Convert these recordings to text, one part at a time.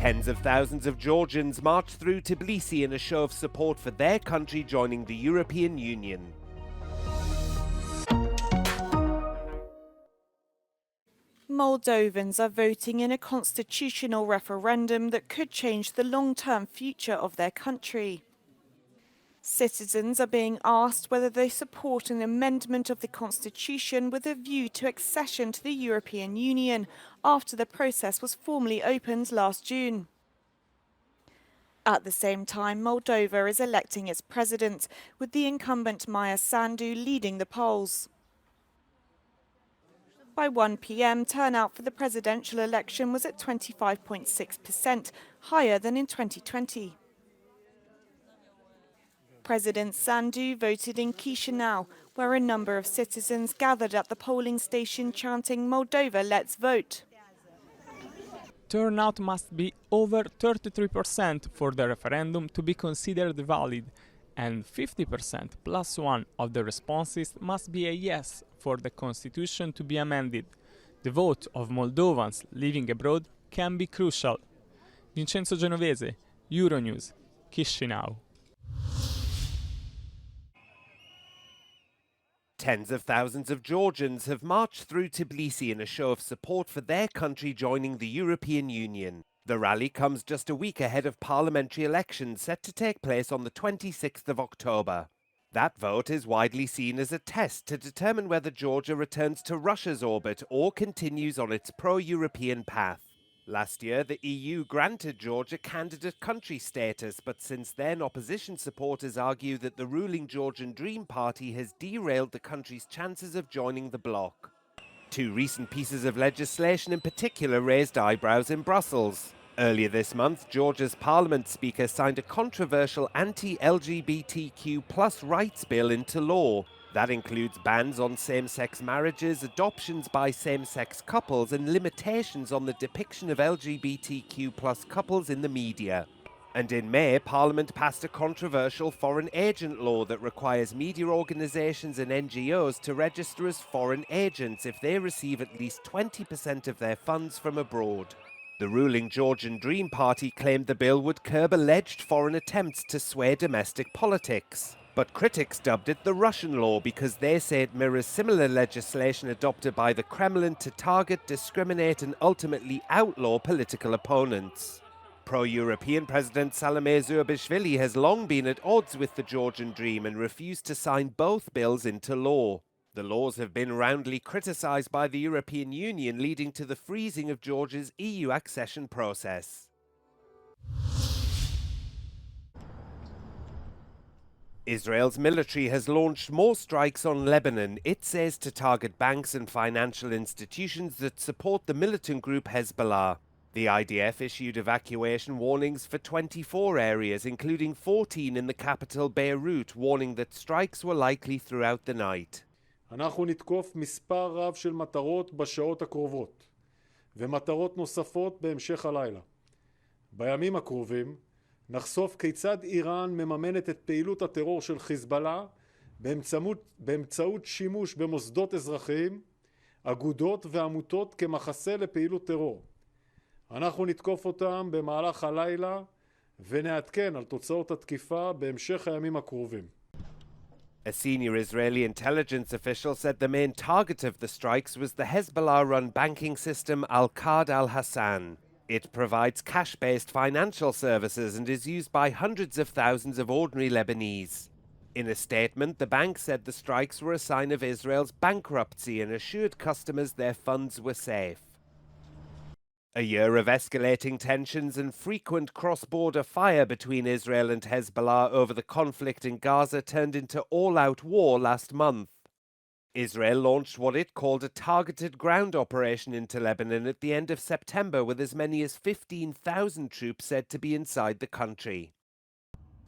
Tens of thousands of Georgians marched through Tbilisi in a show of support for their country joining the European Union. Moldovans are voting in a constitutional referendum that could change the long-term future of their country. Citizens are being asked whether they support an amendment of the constitution with a view to accession to the European Union after the process was formally opened last June. At the same time, Moldova is electing its president, with the incumbent Maia Sandu leading the polls. By 1 p.m, turnout for the presidential election was at 25.6%, higher than in 2020. President Sandu voted in Chisinau, where a number of citizens gathered at the polling station chanting "Moldova, let's vote." Turnout must be over 33% for the referendum to be considered valid, and 50% plus one of the responses must be a yes for the constitution to be amended. The vote of Moldovans living abroad can be crucial. Vincenzo Genovese, Euronews, Chisinau. Tens of thousands of Georgians have marched through Tbilisi in a show of support for their country joining the European Union. The rally comes just a week ahead of parliamentary elections set to take place on the 26th of October. That vote is widely seen as a test to determine whether Georgia returns to Russia's orbit or continues on its pro-European path. Last year, the EU granted Georgia candidate country status, but since then, opposition supporters argue that the ruling Georgian Dream Party has derailed the country's chances of joining the bloc. Two recent pieces of legislation in particular raised eyebrows in Brussels. Earlier this month, Georgia's parliament speaker signed a controversial anti-LGBTQ+ rights bill into law. That includes bans on same-sex marriages, adoptions by same-sex couples, and limitations on the depiction of LGBTQ+ couples in the media. And in May, Parliament passed a controversial foreign agent law that requires media organisations and NGOs to register as foreign agents if they receive at least 20% of their funds from abroad. The ruling Georgian Dream Party claimed the bill would curb alleged foreign attempts to sway domestic politics. But critics dubbed it the Russian law because they say it mirrors similar legislation adopted by the Kremlin to target, discriminate and ultimately outlaw political opponents. Pro-European President Salome Zurabishvili has long been at odds with the Georgian Dream and refused to sign both bills into law. The laws have been roundly criticised by the European Union, leading to the freezing of Georgia's EU accession process. Israel's military has launched more strikes on Lebanon, it says, to target banks and financial institutions that support the militant group Hezbollah. The IDF issued evacuation warnings for 24 areas, including 14 in the capital Beirut, warning that strikes were likely throughout the night. אנחנו נתקוף מספר רב של מטרות בשעות הקרובות, ומטרות נוספות בהמשך הלילה. בימים הקרובים נחשוף כיצד איראן מממנת את פעילות הטרור של חיזבאללה באמצעות שימוש במוסדות אזרחיים, אגודות ועמותות כמחסה לפעילות טרור. אנחנו נתקוף אותם במהלך הלילה ונעדכן על תוצאות התקיפה בהמשך הימים הקרובים. A senior Israeli intelligence official said the main target of the strikes was the Hezbollah-run banking system Al-Qad al-Hassan. It provides cash-based financial services and is used by hundreds of thousands of ordinary Lebanese. In a statement, the bank said the strikes were a sign of Israel's bankruptcy and assured customers their funds were safe. A year of escalating tensions and frequent cross-border fire between Israel and Hezbollah over the conflict in Gaza turned into all-out war last month. Israel launched what it called a targeted ground operation into Lebanon at the end of September, with as many as 15,000 troops said to be inside the country.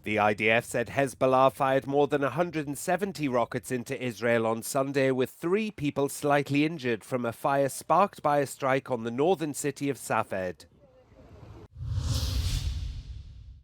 The IDF said Hezbollah fired more than 170 rockets into Israel on Sunday, with 3 people slightly injured from a fire sparked by a strike on the northern city of Safed.